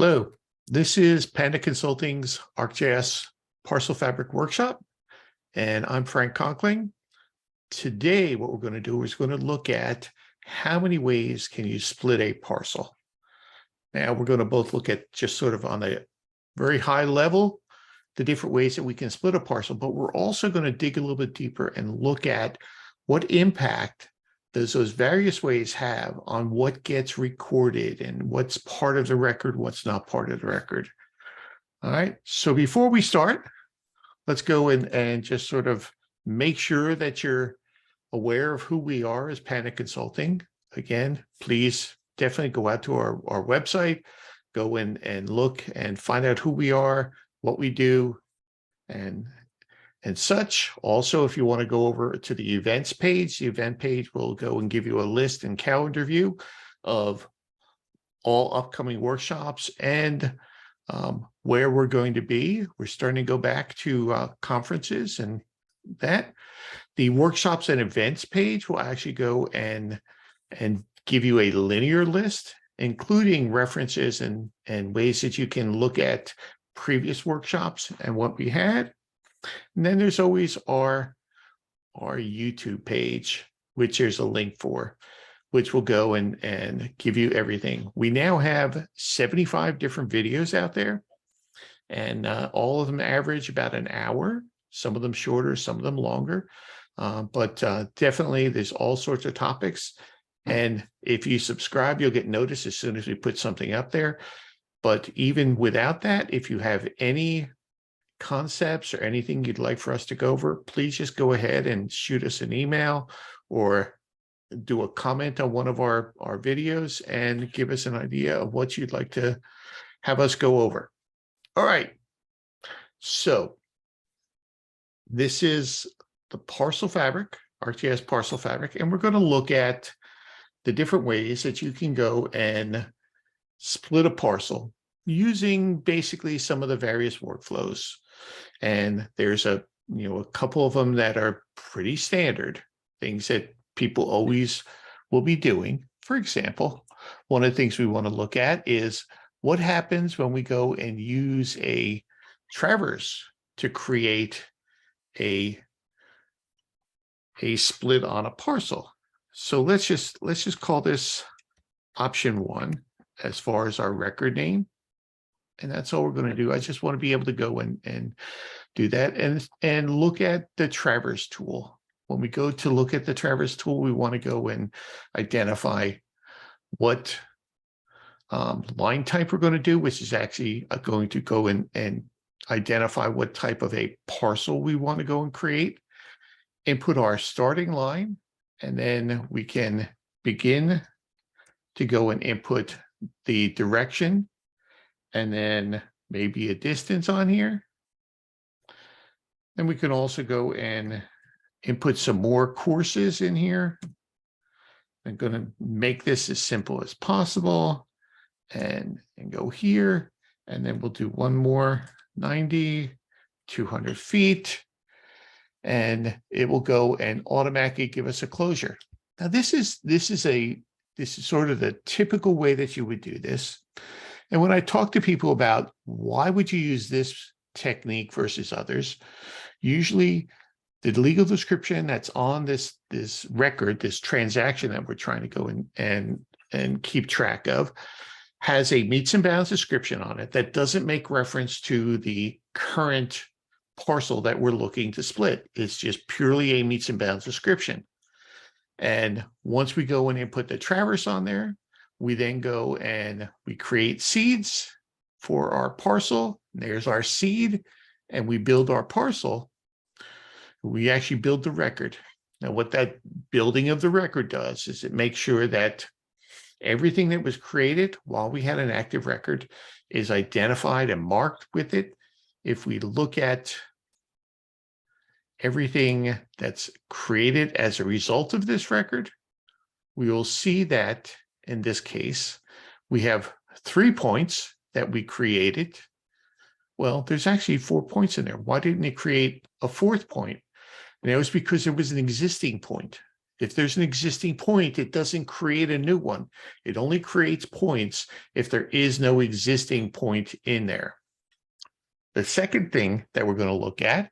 Hello, this is Panda Consulting's ArcGIS Parcel Fabric Workshop, and I'm Frank Conkling. Today, what we're going to do is going to look at how many ways can you split a parcel. Now, we're going to both look at just sort of on a very high level, the different ways that we can split a parcel, but we're also going to dig a little bit deeper and look at what impact does those various ways have on what gets recorded and what's part of the record, what's not part of the record. All right, so before we start, let's go in and just sort of make sure that you're aware of who we are as Panda Consulting. Again, please definitely go out to our website, go in and look and find out who we are, what we do, and such. Also, if you want to go over to the events page, the event page will go and give you a list and calendar view of all upcoming workshops and where we're going to be. We're starting to go back to conferences and that. The workshops and events page will actually go and give you a linear list, including references and ways that you can look at previous workshops and what we had. And then there's always our YouTube page, which there's a link for, which will go and give you everything. We now have 75 different videos out there, and all of them average about an hour, some of them shorter, some of them longer. But definitely there's all sorts of topics. And if you subscribe, you'll get notice as soon as we put something up there. But even without that, if you have any concepts or anything you'd like for us to go over, please just go ahead and shoot us an email or do a comment on one of our videos and give us an idea of what you'd like to have us go over. All right. So this is the Parcel Fabric, ArcGIS Parcel Fabric, and we're going to look at the different ways that you can go and split a parcel using basically some of the various workflows. And there's a couple of them that are pretty standard, things that people always will be doing. For example, one of the things we want to look at is what happens when we go and use a traverse to create a split on a parcel. So let's just call this option 1 as far as our record name. And that's all we're going to do. I just want to be able to go and do that and look at the traverse tool. When we go to look at the traverse tool, we want to go and identify what line type we're going to do, which is actually going to go and identify what type of a parcel we want to go and create, input our starting line, and then we can begin to go and input the direction and then maybe a distance on here. And we can also go and input some more courses in here. I'm going to make this as simple as possible and go here. And then we'll do one more 90, 200 feet. And it will go and automatically give us a closure. Now, this is sort of the typical way that you would do this. And when I talk to people about why would you use this technique versus others, usually the legal description that's on this record, this transaction that we're trying to go and keep track of, has a meets and bounds description on it that doesn't make reference to the current parcel that we're looking to split. It's just purely a meets and bounds description. And once we go and input the traverse on there, we then go and we create seeds for our parcel. There's our seed, and we build our parcel. We actually build the record. Now, what that building of the record does is it makes sure that everything that was created while we had an active record is identified and marked with it. If we look at everything that's created as a result of this record, we will see that in this case, we have 3 points that we created. Well, there's actually 4 points in there. Why didn't it create a 4th point? And it was because there was an existing point. If there's an existing point, it doesn't create a new one. It only creates points if there is no existing point in there. The second thing that we're going to look at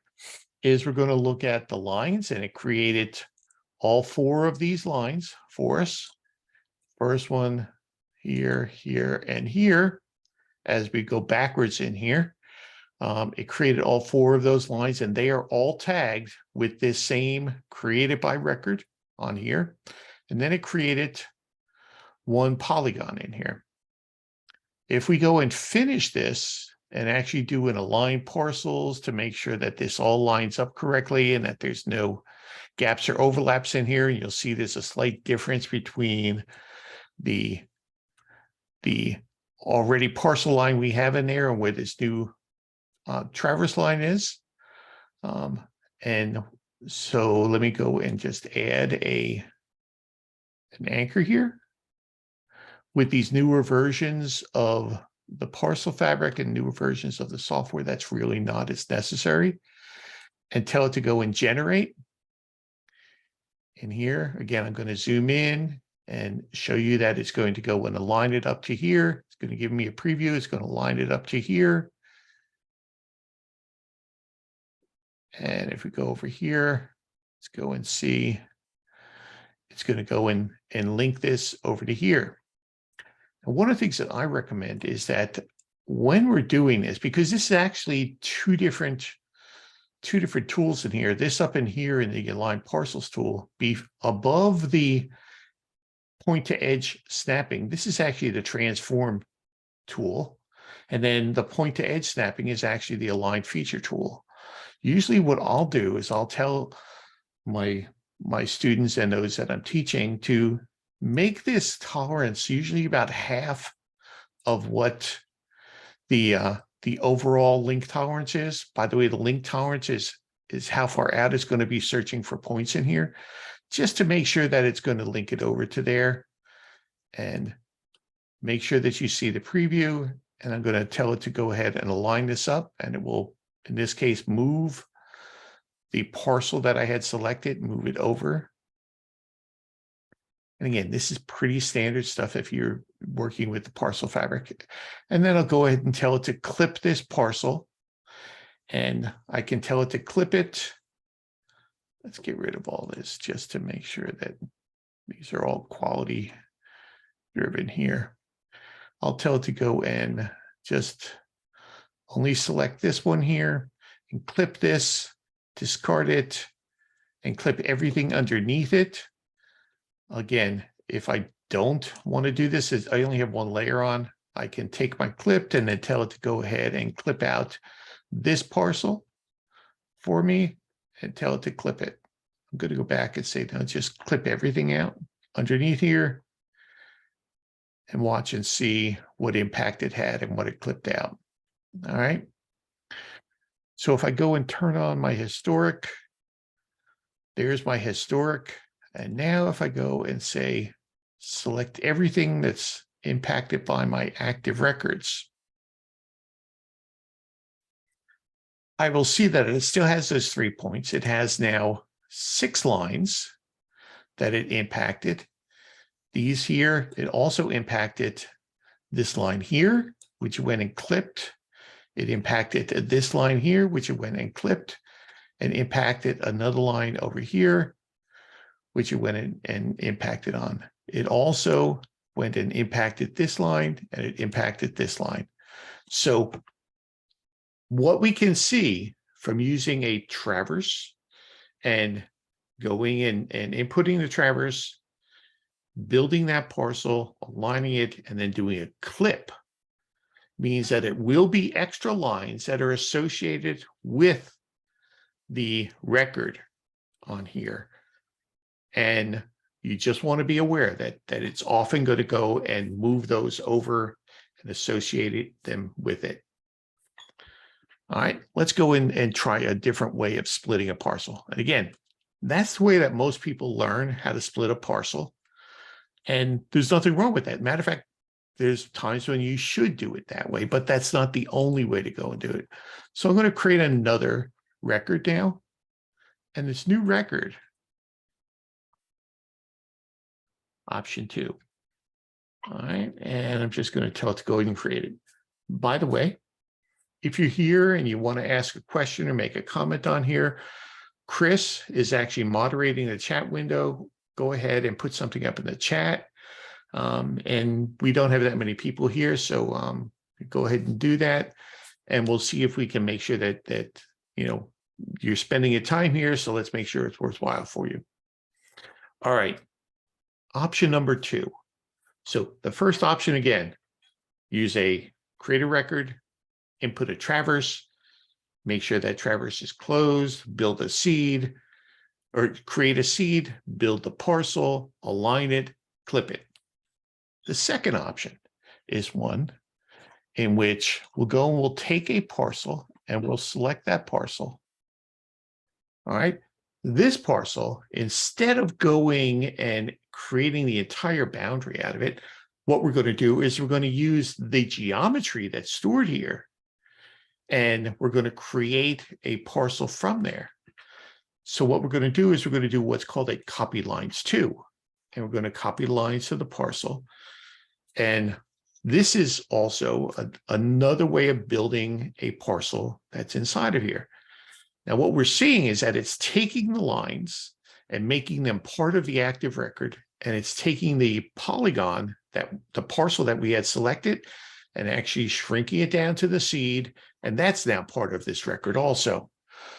is we're going to look at the lines, and it created all 4 of these lines for us. First one here, here, and here. As we go backwards in here, it created all 4 of those lines, and they are all tagged with this same created by record on here. And then it created 1 polygon in here. If we go and finish this and actually do an align parcels to make sure that this all lines up correctly and that there's no gaps or overlaps in here, and you'll see there's a slight difference between the already parcel line we have in there and where this new traverse line is. And so let me go and just add an anchor here. With these newer versions of the parcel fabric and newer versions of the software, that's really not as necessary. And tell it to go and generate. And here, again, I'm going to zoom in and show you that it's going to go and align it up to here. It's going to give me a preview. It's going to line it up to here. And if we go over here, let's go and see. It's going to go in and link this over to here. And one of the things that I recommend is that when we're doing this, because this is actually two different tools in here, this up in here in the Align Parcels tool, be above the point to edge snapping. This is actually the transform tool. And then the point to edge snapping is actually the align feature tool. Usually what I'll do is I'll tell my students and those that I'm teaching to make this tolerance usually about half of what the overall link tolerance is. By the way, the link tolerance is how far out it's going to be searching for points in here, just to make sure that it's going to link it over to there. And make sure that you see the preview. And I'm going to tell it to go ahead and align this up, and it will, in this case, move the parcel that I had selected, move it over. And again, this is pretty standard stuff if you're working with the parcel fabric. And then I'll go ahead and tell it to clip this parcel. And I can tell it to clip it. Let's get rid of all this just to make sure that these are all quality driven here. I'll tell it to go and just only select this one here and clip this, discard it, and clip everything underneath it. Again, if I don't want to do this, is I only have one layer on, I can take my clipped and then tell it to go ahead and clip out this parcel for me and tell it to clip it. I'm going to go back and say, no, just clip everything out underneath here and watch and see what impact it had and what it clipped out. All right. So if I go and turn on my historic, there's my historic. And now if I go and say, select everything that's impacted by my active records, I will see that it still has those 3 points. It has now 6 lines that it impacted. These here, it also impacted this line here, which went and clipped. It impacted this line here, which it went and clipped, and impacted another line over here, which it went in and impacted on. It also went and impacted this line, and it impacted this line. So what we can see from using a traverse and going in and inputting the traverse, building that parcel, aligning it, and then doing a clip means that it will be extra lines that are associated with the record on here. And you just want to be aware that it's often going to go and move those over and associate them with it. All right, let's go in and try a different way of splitting a parcel. And again, that's the way that most people learn how to split a parcel. And there's nothing wrong with that. Matter of fact, there's times when you should do it that way, but that's not the only way to go and do it. So I'm going to create another record now. And this new record, option 2. All right, and I'm just going to tell it to go ahead and create it. By the way, if you're here and you want to ask a question or make a comment on here, Chris is actually moderating the chat window. Go ahead and put something up in the chat. And we don't have that many people here, so go ahead and do that. And we'll see if we can make sure that you know, you're spending your time here. So let's make sure it's worthwhile for you. All right. Option number 2. So the first option, again, use a create a record, input a traverse, make sure that traverse is closed, build a seed, or create a seed, build the parcel, align it, clip it. The second option is one in which we'll go and we'll take a parcel and we'll select that parcel. All right. This parcel, instead of going and creating the entire boundary out of it, what we're going to do is we're going to use the geometry that's stored here, and we're going to create a parcel from there. So what we're going to do is we're going to do what's called a copy lines to, and we're going to copy lines to the parcel. And this is also another way of building a parcel that's inside of here. Now, what we're seeing is that it's taking the lines and making them part of the active record, and it's taking the polygon, that the parcel that we had selected, and actually shrinking it down to the seed, and that's now part of this record also.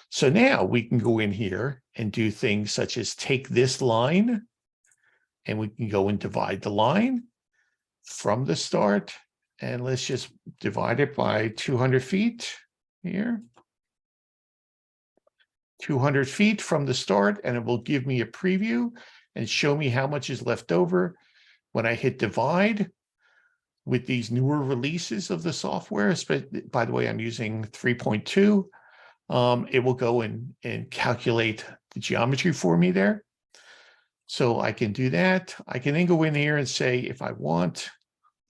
So now we can go in here and do things such as take this line, and we can go and divide the line from the start, and let's just divide it by 200 feet here. 200 feet from the start, and it will give me a preview and show me how much is left over. When I hit divide with these newer releases of the software, by the way, I'm using 3.2, it will go and calculate the geometry for me there. So I can do that. I can then go in here and say, if I want,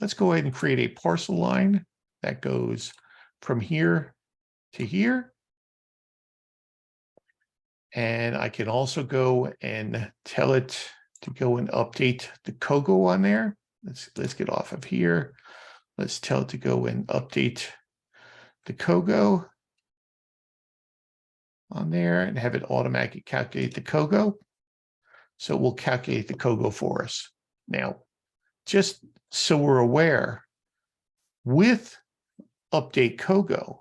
let's go ahead and create a parcel line that goes from here to here. And I can also go and tell it to go and update the COGO on there. Let's get off of here. Let's tell it to go and update the COGO on there and have it automatically calculate the COGO. So we'll calculate the COGO for us. Now, just so we're aware, with update COGO,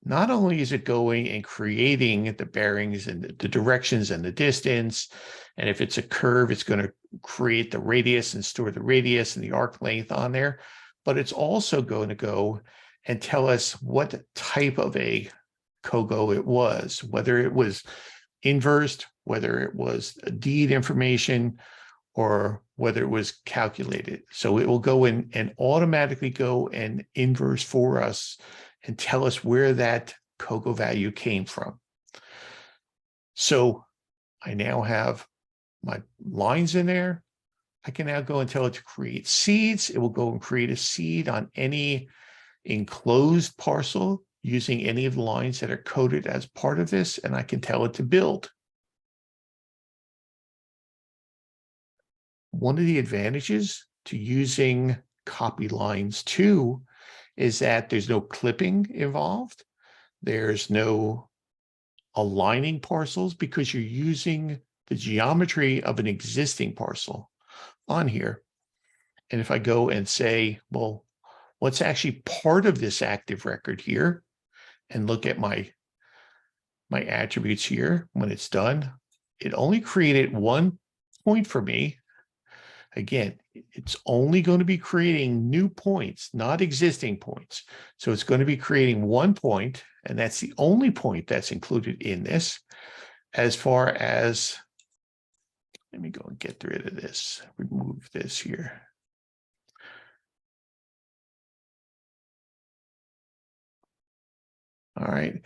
not only is it going and creating the bearings and the directions and the distance, and if it's a curve, it's going to create the radius and store the radius and the arc length on there, but it's also going to go and tell us what type of a COGO it was, whether it was inversed, whether it was a deed information, or whether it was calculated. So it will go in and automatically go and inverse for us and tell us where that COGO value came from. So I now have my lines in there. I can now go and tell it to create seeds. It will go and create a seed on any enclosed parcel using any of the lines that are coded as part of this, and I can tell it to build. One of the advantages to using copy lines too is that there's no clipping involved. There's no aligning parcels because you're using the geometry of an existing parcel on here. And if I go and say, well, what's actually part of this active record here, and look at my attributes here, when it's done, it only created one point for me. Again, it's only going to be creating new points, not existing points. So it's going to be creating one point, and that's the only point that's included in this. As far as, let me go and get rid of this, remove this here. All right.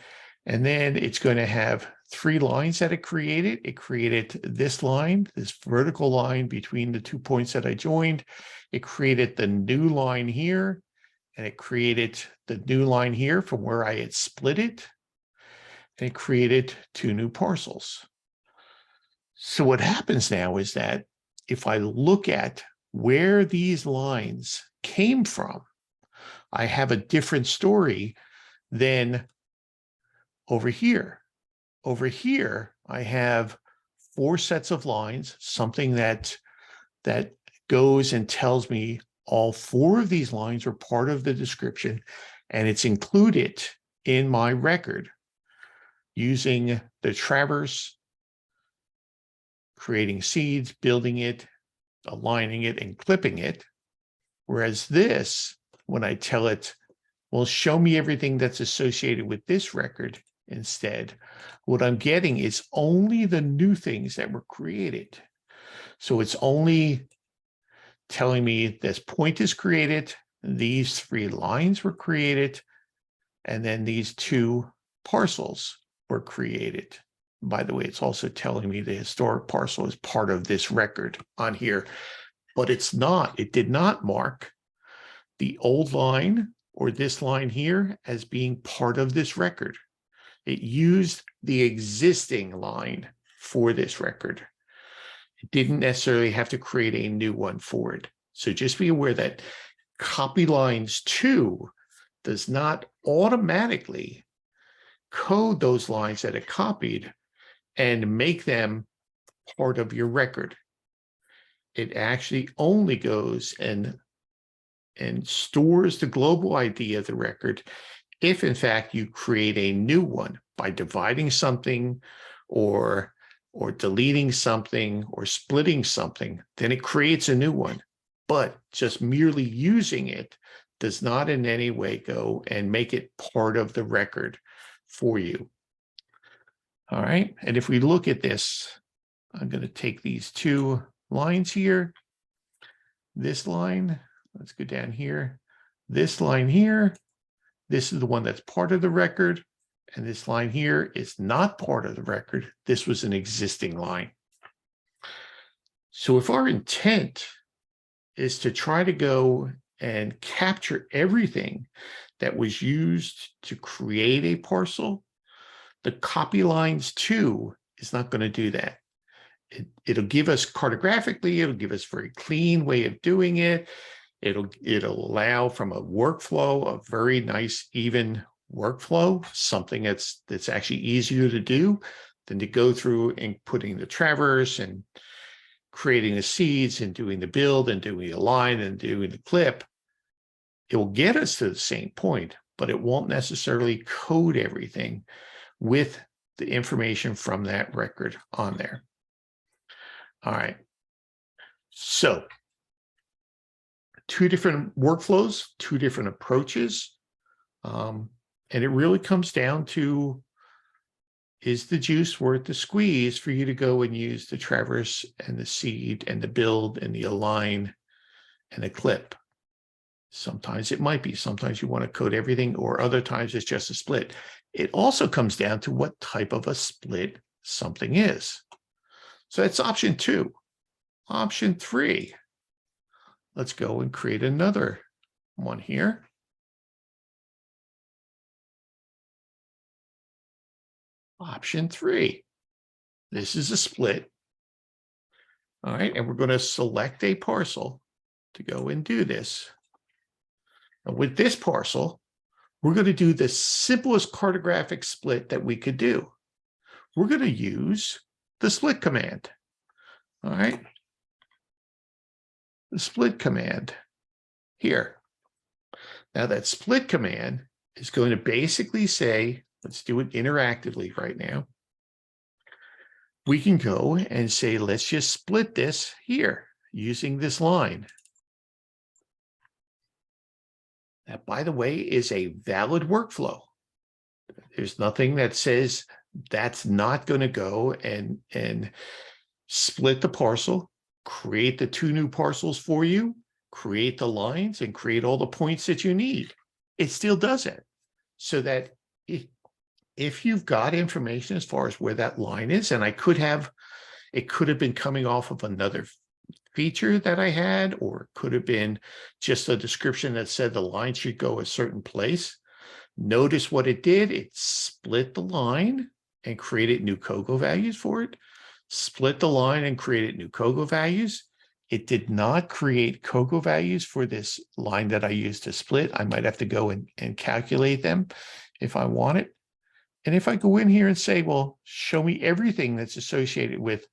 And then it's going to have 3 lines that it created. It created this line, this vertical line between the 2 points that I joined. It created the new line here, and it created the new line here from where I had split it. And it created 2 new parcels. So what happens now is that if I look at where these lines came from, I have a different story than over here. Over here, I have 4 sets of lines, something that goes and tells me all 4 of these lines are part of the description, and it's included in my record using the traverse, creating seeds, building it, aligning it, and clipping it. Whereas this, when I tell it, well, show me everything that's associated with this record instead, what I'm getting is only the new things that were created. So it's only telling me this point is created, these 3 lines were created, and then these 2 parcels were created. By the way, it's also telling me the historic parcel is part of this record on here, but it's not. It did not mark the old line or this line here as being part of this record. It used the existing line for this record. It didn't necessarily have to create a new one for it. So just be aware that copy lines 2 does not automatically code those lines that it copied and make them part of your record. It actually only goes and stores the global ID of the record if, in fact, you create a new one by dividing something or deleting something or splitting something, then it creates a new one. But just merely using it does not in any way go and make it part of the record for you. All right, and if we look at this, I'm going to take these 2 lines here. This line, let's go down here. This line here, this is the one that's part of the record. And this line here is not part of the record. This was an existing line. So if our intent is to try to go and capture everything that was used to create a parcel, the copy lines 2 is not going to do that. It'll give us cartographically, it'll give us a very clean way of doing it. It'll allow from a workflow, a very nice, even workflow, something that's actually easier to do than to go through and putting the traverse and creating the seeds and doing the build and doing the line and doing the clip. It will get us to the same point, but it won't necessarily code everything with the information from that record on there. All right. So 2 different workflows, 2 different approaches. And it really comes down to, is the juice worth the squeeze for you to go and use the traverse and the seed and the build and the align and the clip? Sometimes it might be. Sometimes you want to code everything, or other times it's just a split. It also comes down to what type of a split something is. So that's option 2. Option 3. Let's go and create another one here. Option 3. This is a split. All right, and we're going to select a parcel to go and do this. And with this parcel, we're going to do the simplest cartographic split that we could do. We're going to use the split command. All right. The split command here. Now that split command is going to basically say, let's do it interactively right now. We can go and say, let's just split this here using this line. That, by the way, is a valid workflow. There's nothing that says that's not going to go and split the parcel, create the 2 new parcels for you, create the lines, and create all the points that you need. It still does it. So that if you've got information as far as where that line is, and it could have been coming off of another feature that I had, or it could have been just a description that said the line should go a certain place. Notice what it did. It split the line and created new COGO values for it, split the line and created new COGO values. It did not create COGO values for this line that I used to split. I might have to go and calculate them if I want it. And if I go in here and say, well, show me everything that's associated with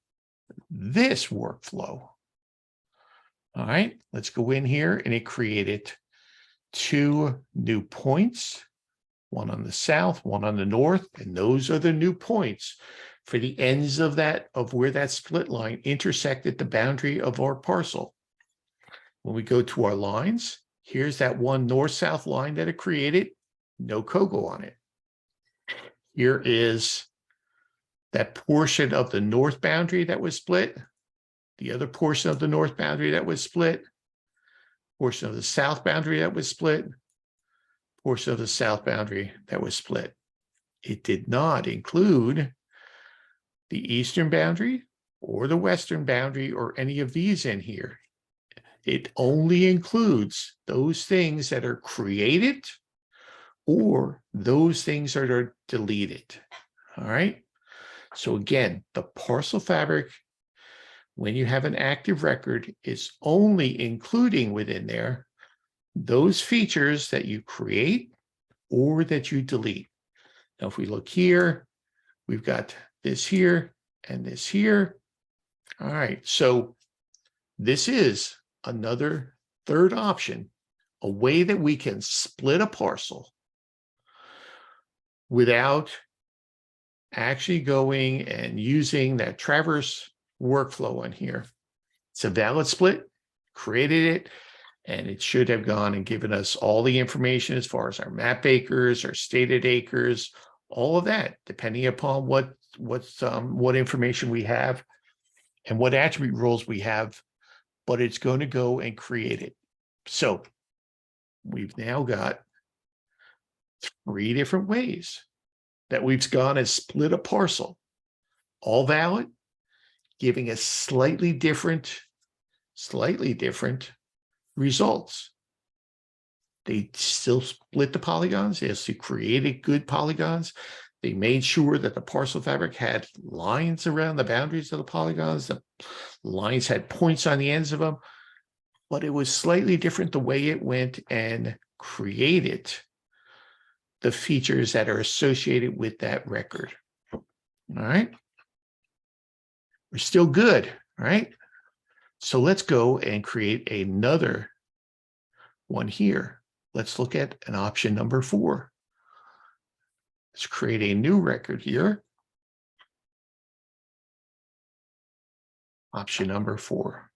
this workflow. All right, let's go in here, and it created 2 new points, one on the south, one on the north, and those are the new points for the ends of where that split line intersected the boundary of our parcel. When we go to our lines, here's that one north-south line that it created, no COGO on it. Here is that portion of the north boundary that was split, the other portion of the north boundary that was split, portion of the south boundary that was split, portion of the south boundary that was split. It did not include the eastern boundary or the western boundary or any of these in here. It only includes those things that are created or those things that are deleted. All right. So again, the parcel fabric, when you have an active record, is only including within there those features that you create or that you delete. Now, if we look here, we've got this here and this here. All right, so this is another third option, a way that we can split a parcel without actually going and using that traverse workflow on here. It's a valid split, created it, and it should have gone and given us all the information as far as our map acres, our stated acres, all of that, depending upon what information we have and what attribute roles we have, but it's going to go and create it. So we've now got 3 different ways that we've gone and split a parcel, all valid, giving us slightly different results. They still split the polygons. They still created good polygons. They made sure that the parcel fabric had lines around the boundaries of the polygons. The lines had points on the ends of them, but it was slightly different the way it went and created the features that are associated with that record. All right. We're still good, right? So let's go and create another one here. Let's look at an option number 4. Let's create a new record here. Option number 4.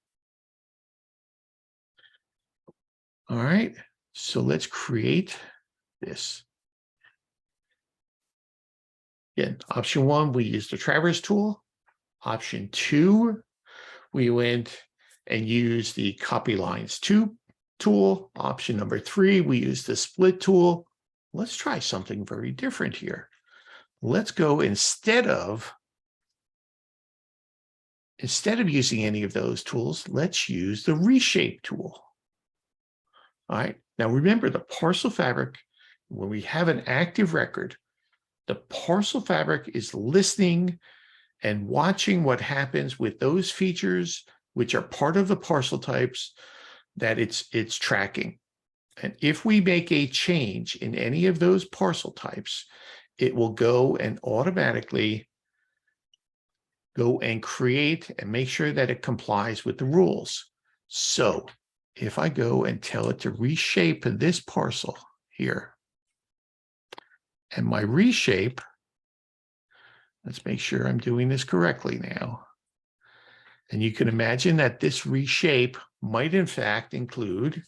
All right, so let's create this. Again, option 1, we used the traverse tool. Option 2, we went and used the copy lines 2 tool. Option number 3, we used the split tool. Let's try something very different here. Let's go instead of using any of those tools, let's use the Reshape tool. All right, now remember the parcel fabric, when we have an active record, the parcel fabric is listening and watching what happens with those features which are part of the parcel types that it's tracking. And if we make a change in any of those parcel types, it will go and automatically go and create and make sure that it complies with the rules. So if I go and tell it to reshape this parcel here, and my reshape, let's make sure I'm doing this correctly now. And you can imagine that this reshape might in fact include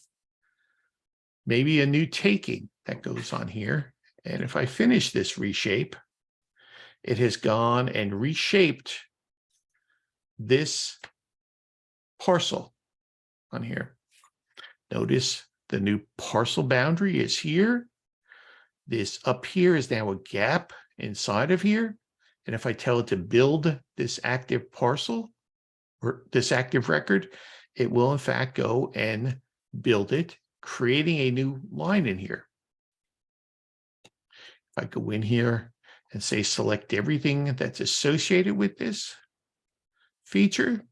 maybe a new taking that goes on here. And if I finish this reshape, it has gone and reshaped this parcel on here. Notice the new parcel boundary is here. This up here is now a gap inside of here. And if I tell it to build this active parcel or this active record, it will in fact go and build it, creating a new line in here. If I go in here and say select everything that's associated with this feature,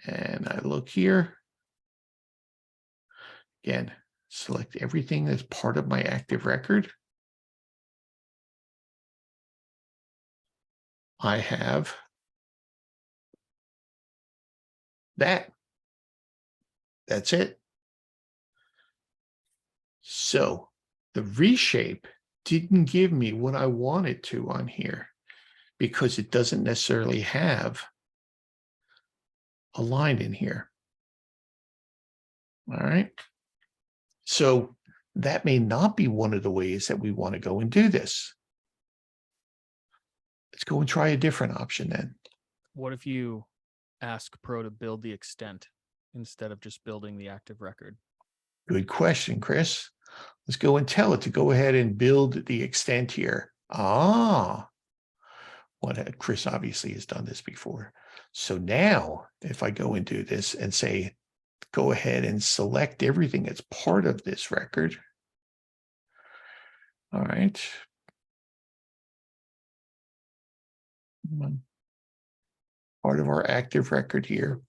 And I look here. Again, select everything that's part of my active record. I have that. That's it. So the reshape didn't give me what I wanted to on here because it doesn't necessarily have a line in here. All right. So that may not be one of the ways that we want to go and do this. Let's go and try a different option then. What if you ask Pro to build the extent instead of just building the active record? Good question, Chris. Let's go and tell it to go ahead and build the extent here. Chris obviously has done this before. So now if I go and do this and say, go ahead and select everything that's part of this record. All right. Part of our active record here.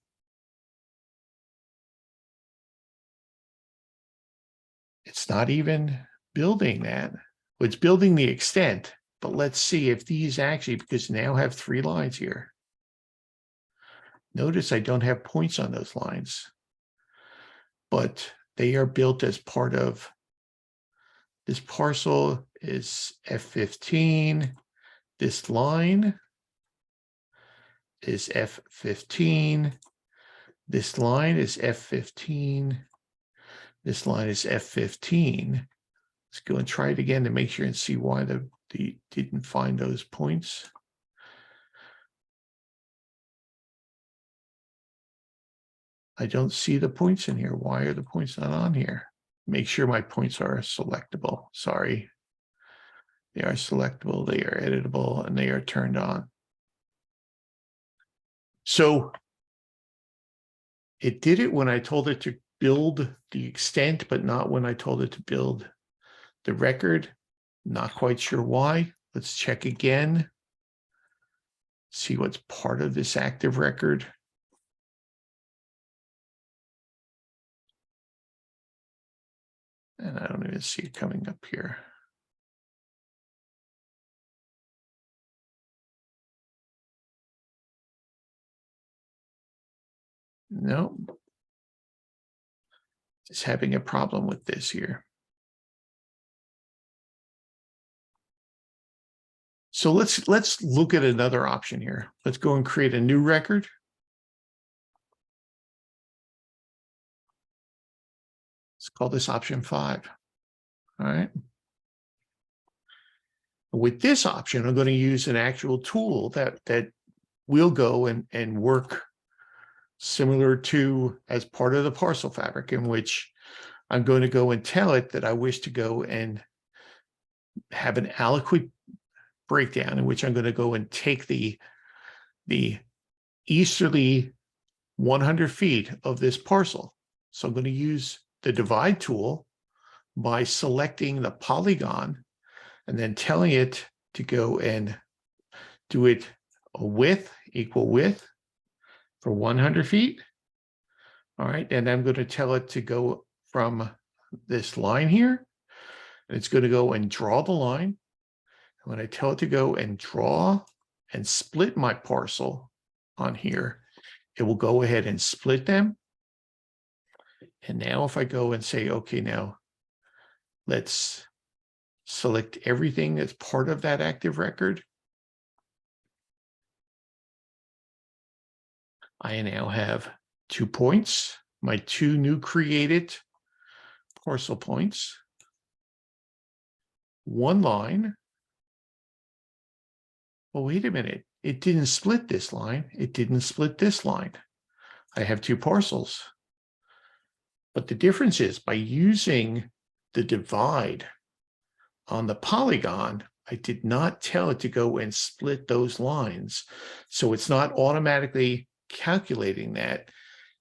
It's not even building that. It's building the extent, but let's see if these actually, because now have 3 lines here. Notice I don't have points on those lines, but they are built as part of this parcel is F15. This line is F15. This line is F15. This line is F15. Let's go and try it again to make sure and see why the didn't find those points. I don't see the points in here. Why are the points not on here? Make sure my points are selectable. Sorry. They are selectable, they are editable, and they are turned on. So it did it when I told it to build the extent, but not when I told it to build the record. Not quite sure why. Let's check again. See what's part of this active record. And I don't even see it coming up here. No. Just having a problem with this here. So let's look at another option here. Let's go and create a new record. Let's call this option 5. All right. With this option, I'm going to use an actual tool that will go and work similar to as part of the parcel fabric, in which I'm going to go and tell it that I wish to go and have an aliquot breakdown, in which I'm going to go and take the easterly 100 feet of this parcel. So I'm going to use the divide tool by selecting the polygon and then telling it to go and do it a width, equal width for 100 feet. All right, and I'm going to tell it to go from this line here, and it's going to go and draw the line. And when I tell it to go and draw and split my parcel on here, it will go ahead and split them. And now if I go and say, okay, now let's select everything that's part of that active record. I now have 2 points, my 2 new created parcel points, 1 line. Well, wait a minute. It didn't split this line. It didn't split this line. I have 2 parcels. But the difference is by using the divide on the polygon, I did not tell it to go and split those lines. So it's not automatically calculating that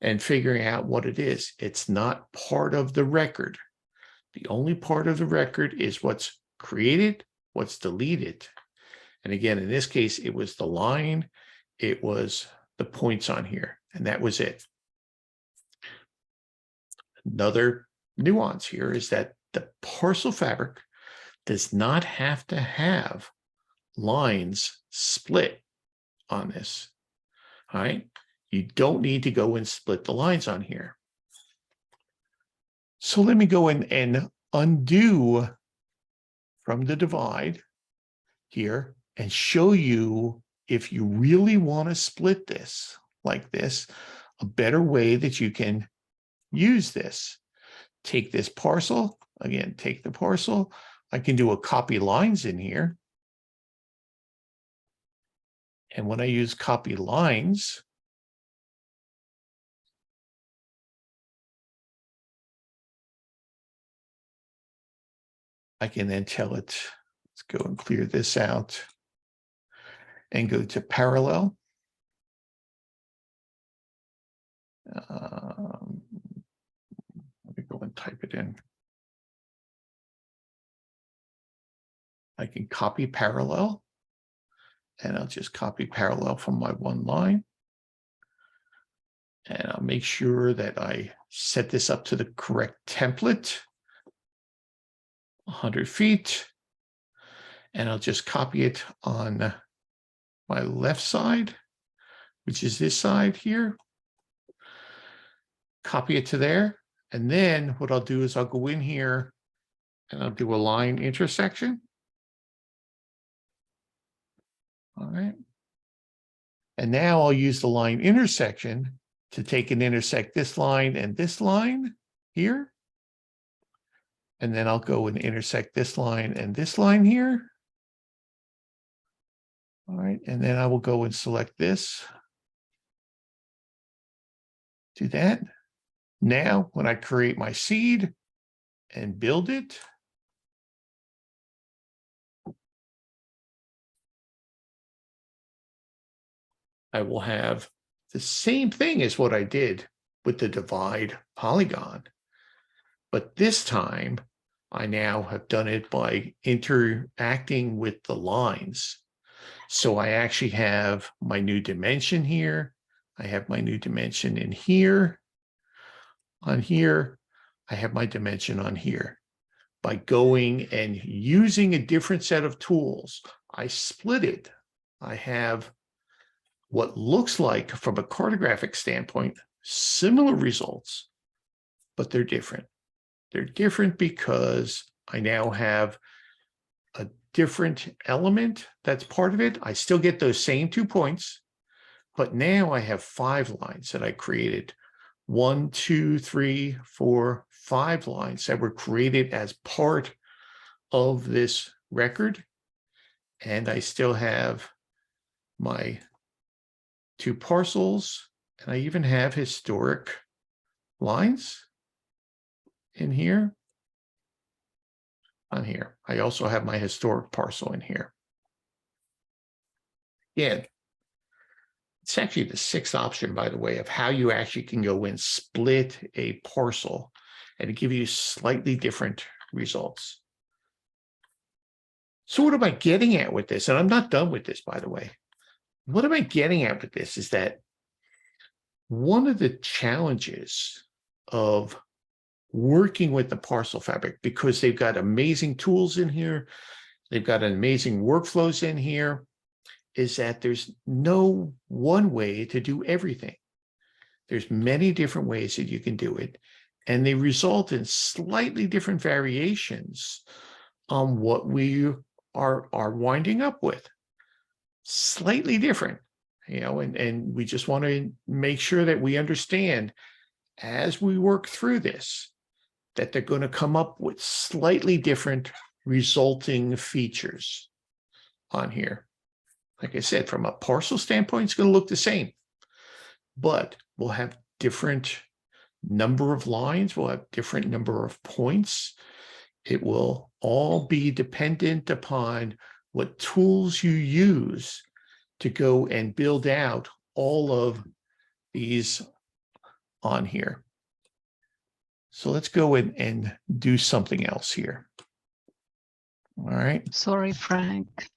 and figuring out what it is. It's not part of the record. The only part of the record is what's created, what's deleted. And again, in this case, it was the line, it was the points on here, and that was it. Another nuance here is that the parcel fabric does not have to have lines split on this. All right, you don't need to go and split the lines on here. So let me go in and undo from the divide here and show you, if you really want to split this like this, a better way that you can use this. Take this parcel, again, take the parcel. I can do a copy lines in here. And when I use copy lines, I can then tell it, let's go and clear this out and go to parallel. Let me go and type it in. I can copy parallel, and I'll just copy parallel from my one line. And I'll make sure that I set this up to the correct template, 100 feet. And I'll just copy it on my left side, which is this side here. Copy it to there. And then what I'll do is I'll go in here and I'll do a line intersection. All right. And now I'll use the line intersection to take and intersect this line and this line here. And then I'll go and intersect this line and this line here. All right. And then I will go and select this. Do that. Now, when I create my seed and build it, I will have the same thing as what I did with the divide polygon. But this time, I now have done it by interacting with the lines. So I actually have my new dimension here. I have my new dimension in here. On here, I have my dimension on here. By going and using a different set of tools, I split it. I have what looks like, from a cartographic standpoint, similar results, but they're different. They're different because I now have a different element that's part of it. I still get those same 2 points, but now I have 5 lines that I created. 1, 2, 3, 4, 5 lines that were created as part of this record. And I still have my 2 parcels, and I even have historic lines in here. On here, I also have my historic parcel in here. Yeah, it's actually the 6th option, by the way, of how you actually can go and split a parcel and give you slightly different results. So what am I getting at with this? And I'm not done with this, by the way. What am I getting at with this is that one of the challenges of working with the parcel fabric, because they've got amazing tools in here, they've got amazing workflows in here, is that there's no one way to do everything. There's many different ways that you can do it, and they result in slightly different variations on what we are winding up with. Slightly different, and we just want to make sure that we understand as we work through this, that they're going to come up with slightly different resulting features on here. Like I said, from a parcel standpoint, it's going to look the same, but we'll have different number of lines. We'll have different number of points. It will all be dependent upon what tools you use to go and build out all of these on here. So let's go in and do something else here. All right. Sorry, Frank.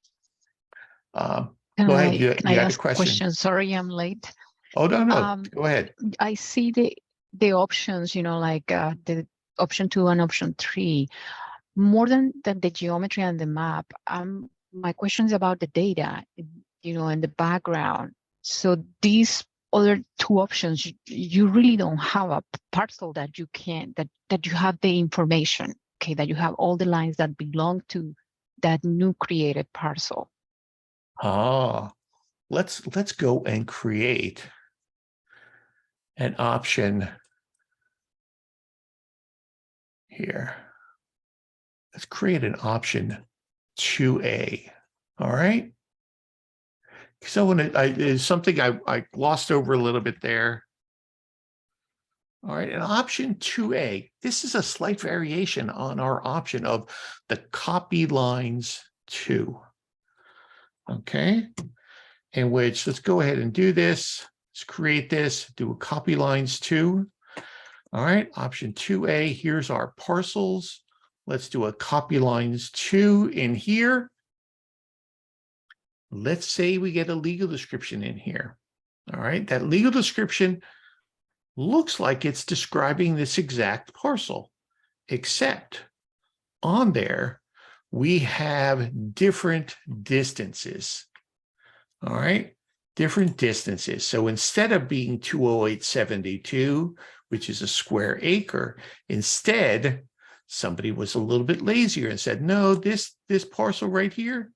Go ahead. You Can I had a ask a question. question? Sorry, I'm late. Oh, no, go ahead. I see the options, like the option 2 and option 3, more than the geometry and the map. My question is about the data, and the background. So these other two options, you really don't have a parcel that you can, that you have the information, okay, that you have all the lines that belong to that new created parcel. Let's go and create an option here. Let's create an option 2A. All right. So when there's something I glossed over a little bit there. All right, and option 2A, this is a slight variation on our option of the copy lines 2. Okay, in which let's go ahead and do this. Let's create this, do a copy lines 2. All right, option 2A, here's our parcels. Let's do a copy lines 2 in here. Let's say we get a legal description in here. All right, that legal description looks like it's describing this exact parcel, except on there, we have different distances. All right, different distances. So instead of being 208.72, which is a square acre, instead, somebody was a little bit lazier and said, no, this parcel right here.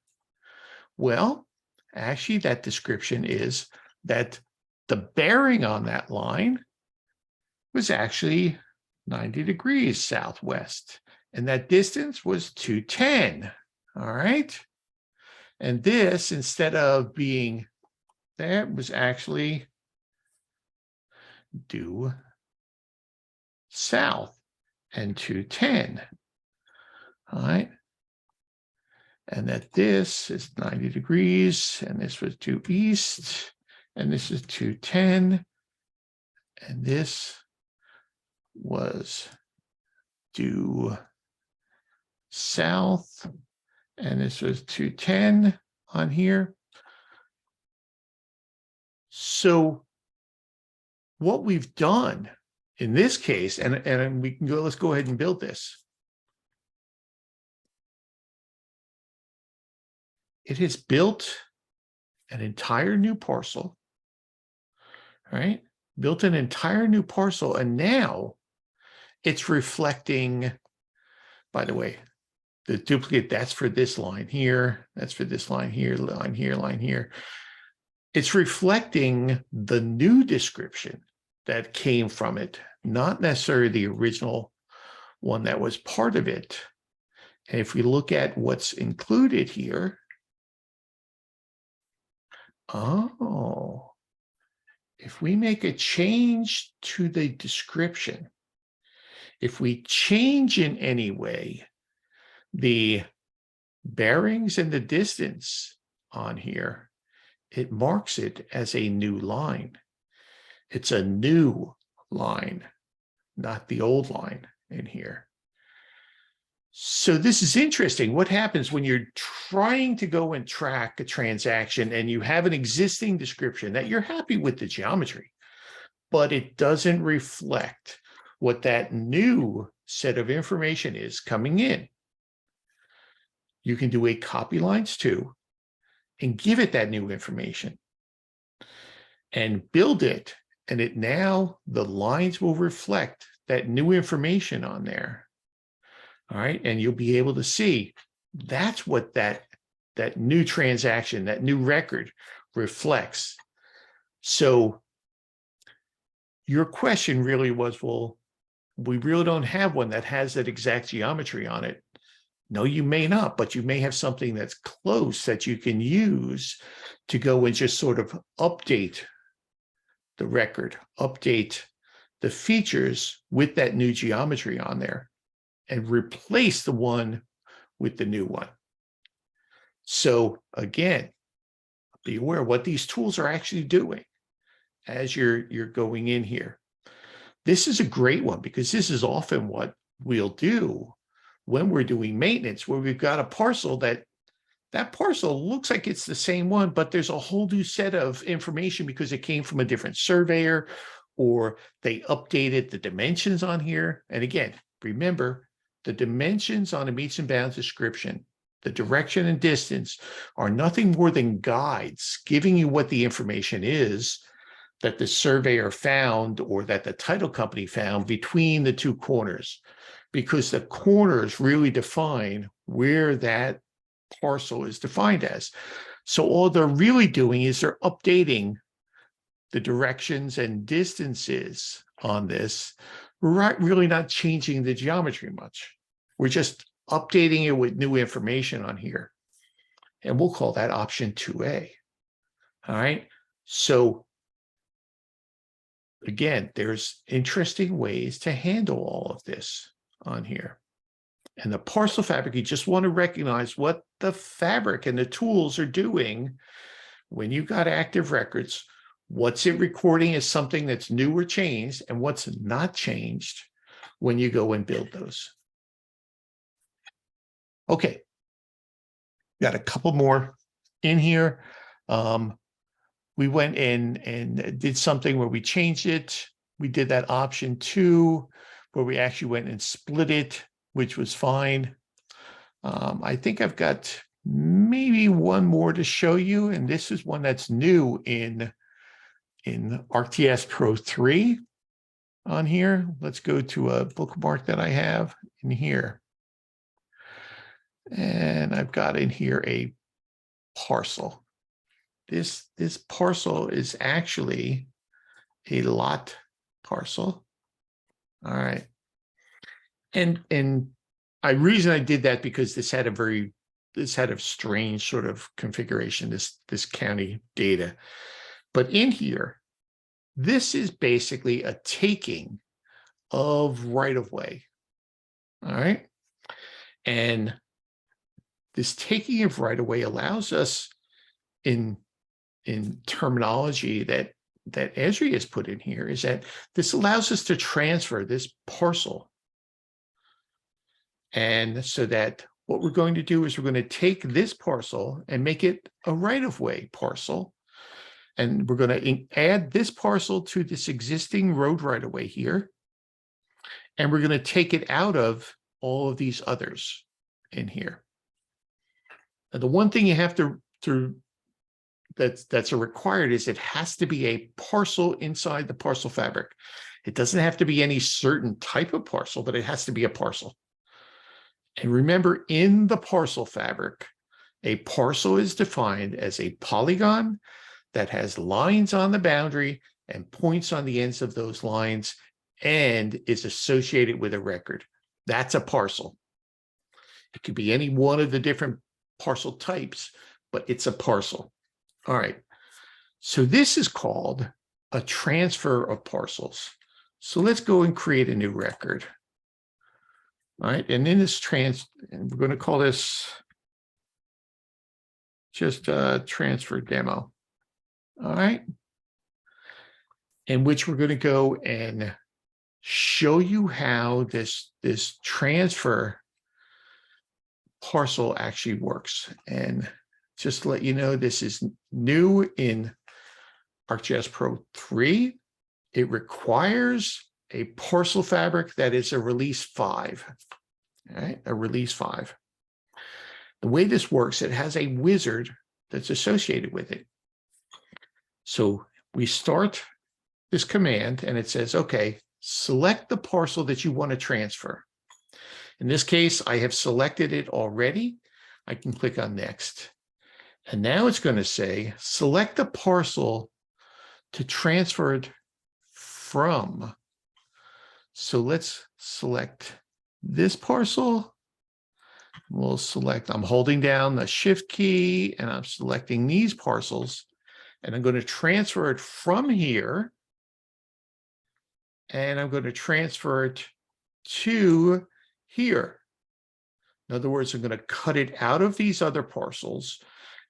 Well, actually, that description is that the bearing on that line was actually 90 degrees southwest, and that distance was 210. All right. And this, instead of being that, was actually due south and 210. All right. And that this is 90 degrees, and this was due east, and this is 210, and this was due south, and this was 210 on here. So what we've done in this case, and we can go, let's go ahead and build this. It has built an entire new parcel, right? Built an entire new parcel, and now it's reflecting, by the way, the duplicate, that's for this line here, that's for this line here, line here, line here. It's reflecting the new description that came from it, not necessarily the original one that was part of it. And if we look at what's included here, if we make a change to the description, if we change in any way the bearings and the distance on here, it marks it as a new line. It's a new line, not the old line in here. So this is interesting. What happens when you're trying to go and track a transaction and you have an existing description that you're happy with the geometry, but it doesn't reflect what that new set of information is coming in? You can do a copy lines 2 and give it that new information and build it. And it now, the lines will reflect that new information on there. All right. And you'll be able to see that's what that new transaction, that new record reflects. So your question really was, well, we really don't have one that has that exact geometry on it. No, you may not, but you may have something that's close that you can use to go and just sort of update the record, update the features with that new geometry on there, and replace the one with the new one. So again, be aware what these tools are actually doing as you're going in here. This is a great one because this is often what we'll do when we're doing maintenance, where we've got a parcel that that parcel looks like it's the same one, but there's a whole new set of information because it came from a different surveyor, or they updated the dimensions on here. And again, remember, the dimensions on a meets and bounds description, the direction and distance, are nothing more than guides giving you what the information is that the surveyor found or that the title company found between the two corners, because the corners really define where that parcel is defined as. So all they're really doing is they're updating the directions and distances on this. We're really not changing the geometry much. We're just updating it with new information on here. And we'll call that option 2A. All right. So again, there's interesting ways to handle all of this on here. And the parcel fabric, you just want to recognize what the fabric and the tools are doing when you've got active records. What's it recording as something that's new or changed, and what's not changed when you go and build those. Okay, got a couple more in here. We went in and did something where we changed it. We did that option 2, where we actually went and split it, which was fine. I think I've got maybe one more to show you, and this is one that's new in ArcGIS Pro 3 on here. Let's go to a bookmark that I have in here. And I've got in here a parcel. This parcel is actually a lot parcel. All right. And reason I did that because this had a strange sort of configuration, this county data. But in here, this is basically a taking of right-of-way. All right. And this taking of right-of-way allows us in terminology that Esri has put in here, is that this allows us to transfer this parcel. And so that what we're going to do is we're going to take this parcel and make it a right-of-way parcel. And we're going to add this parcel to this existing road right-of-way here. And we're going to take it out of all of these others in here. And the one thing you have to that's required is it has to be a parcel inside the parcel fabric. It doesn't have to be any certain type of parcel, but it has to be a parcel. And remember, in the parcel fabric, a parcel is defined as a polygon that has lines on the boundary and points on the ends of those lines and is associated with a record. That's a parcel. It could be any one of the different parcel types, but it's a parcel. All right. So this is called a transfer of parcels. So let's go and create a new record. All right. And in this and we're going to call this just a transfer demo. All right. In which we're going to go and show you how this transfer parcel actually works. And just to let you know, this is new in ArcGIS Pro 3. It requires a parcel fabric that is a release 5. All right, a release 5. The way this works, it has a wizard that's associated with it. So we start this command and it says, okay, select the parcel that you want to transfer. In this case, I have selected it already. I can click on next. And now it's going to say, select the parcel to transfer it from. So let's select this parcel. We'll select, I'm holding down the shift key and I'm selecting these parcels. And I'm going to transfer it from here. And I'm going to transfer it to here. In other words, I'm going to cut it out of these other parcels.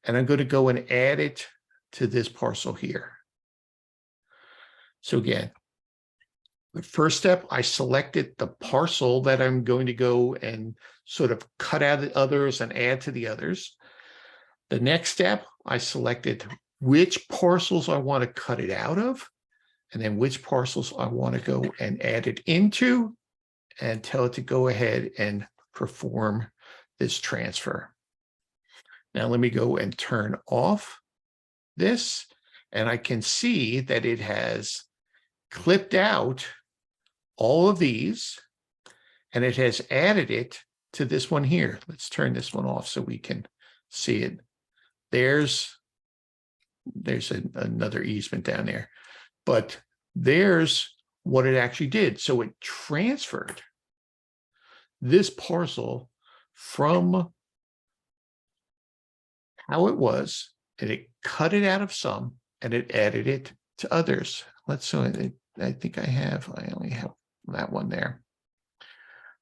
And I'm going to go and add it to this parcel here. So again, the first step, I selected the parcel that I'm going to go and sort of cut out the others and add to the others. The next step, I selected which parcels I want to cut it out of, and then which parcels I want to go and add it into, and tell it to go ahead and perform this transfer. Now let me go and turn off this, and I can see that it has clipped out all of these, and it has added it to this one here. Let's turn this one off so we can see it. There's another easement down there, but there's what it actually did. So it transferred this parcel from how it was, and it cut it out of some, and it added it to others. I think I only have that one there.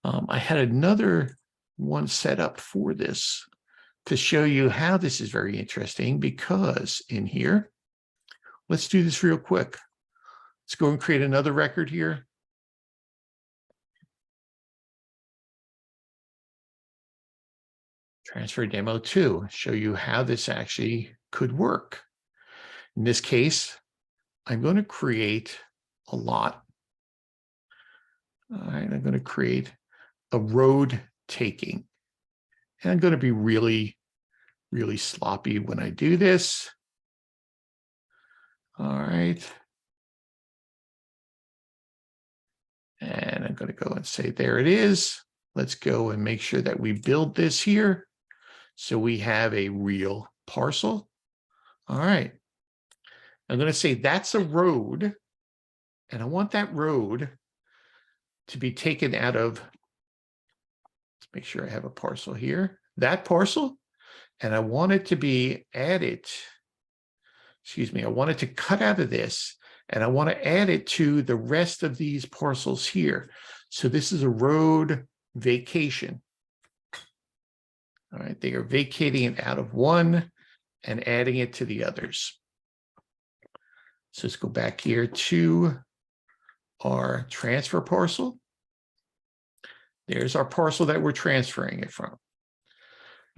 I had another one set up for this to show you how this is very interesting, because in here, let's do this real quick. Let's go and create another record here. Transfer demo 2, show you how this actually could work. In this case, I'm going to create a lot. All right, I'm going to create a road taking. And I'm going to be really, really sloppy when I do this. All right. And I'm going to go and say, there it is. Let's go and make sure that we build this here, so we have a real parcel. All right. I'm going to say that's a road, and I want that road to be taken out of, let's make sure I have a parcel here, that parcel, and I want it to be added, I want it to cut out of this, and I want to add it to the rest of these parcels here. So this is a road vacation. All right, they are vacating it out of one and adding it to the others. So let's go back here to our transfer parcel. There's our parcel that we're transferring it from.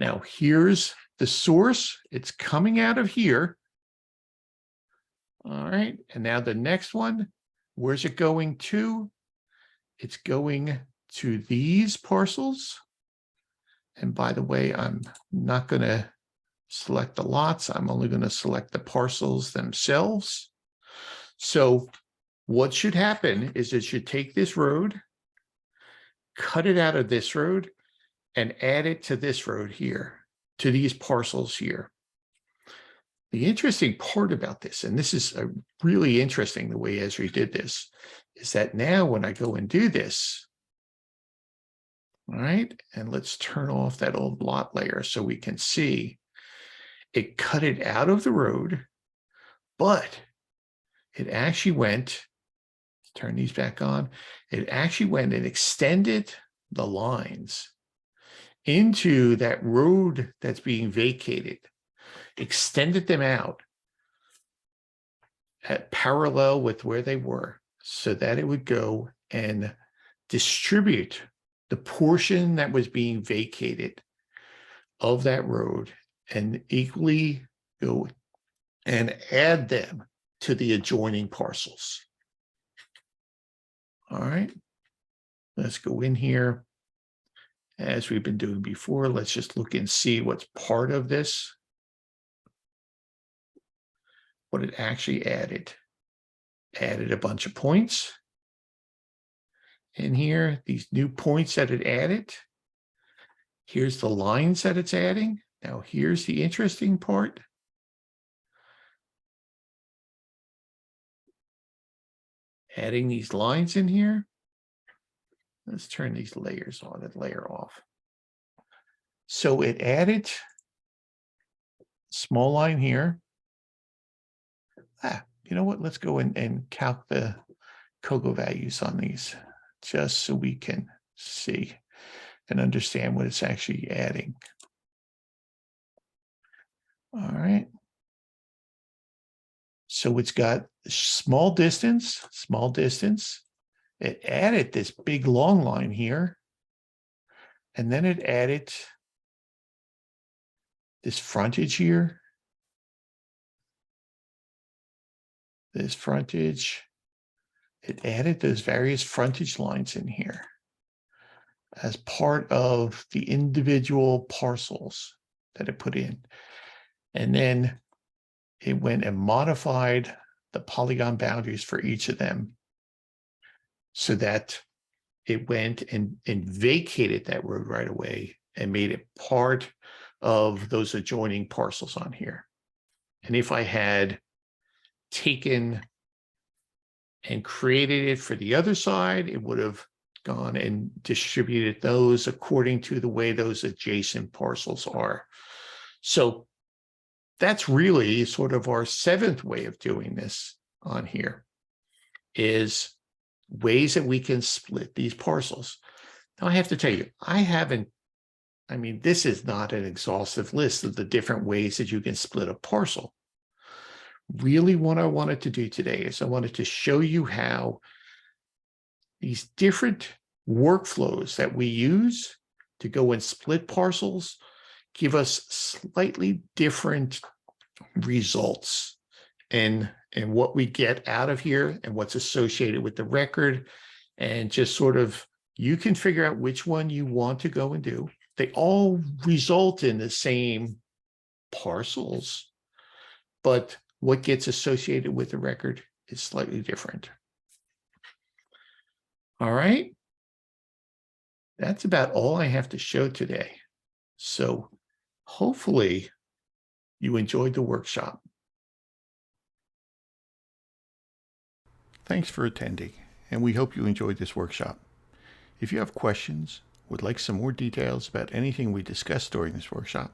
Now here's the source. It's coming out of here. All right, and now the next one, where's it going to? It's going to these parcels. And by the way, I'm not going to select the lots. I'm only going to select the parcels themselves. So what should happen is it should take this road, cut it out of this road, and add it to this road here, to these parcels here. The interesting part about this, and this is really interesting the way Esri did this, is that now when I go and do this, all right, and let's turn off that old lot layer so we can see it cut it out of the road, but it actually went, turn these back on, it actually went and extended the lines into that road that's being vacated, extended them out at parallel with where they were, so that it would go and distribute the portion that was being vacated of that road and equally go and add them to the adjoining parcels. All right, let's go in here. As we've been doing before, let's just look and see what's part of this, what it actually added. Added a bunch of points in here, these new points that it added. Here's the lines that it's adding. Now here's the interesting part. Adding these lines in here. Let's turn these layers on and layer off. So it added small line here. You know what? Let's go and calc the COGO values on these, just so we can see and understand what it's actually adding. All right. So it's got small distance. It added this big long line here. And then it added this frontage here, this frontage, it added those various frontage lines in here as part of the individual parcels that it put in. And then it went and modified the polygon boundaries for each of them so that it went and vacated that road right away and made it part of those adjoining parcels on here. And if I had taken and created it for the other side, it would have gone and distributed those according to the way those adjacent parcels are. So that's really sort of our seventh way of doing this on here, is ways that we can split these parcels. Now, I have to tell you, this is not an exhaustive list of the different ways that you can split a parcel. Really, what I wanted to do today is I wanted to show you how these different workflows that we use to go and split parcels give us slightly different results and what we get out of here and what's associated with the record, and just sort of, you can figure out which one you want to go and do. They all result in the same parcels, but what gets associated with the record is slightly different. All right. That's about all I have to show today. So hopefully you enjoyed the workshop. Thanks for attending, and we hope you enjoyed this workshop. If you have questions, would like some more details about anything we discussed during this workshop,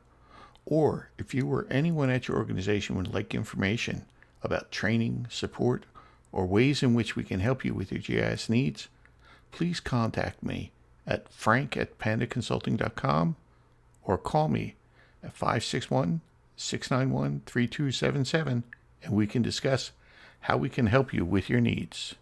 or if you or anyone at your organization would like information about training, support, or ways in which we can help you with your GIS needs, please contact me at frank@pandaconsulting.com or call me at 561-691-3277, and we can discuss how we can help you with your needs.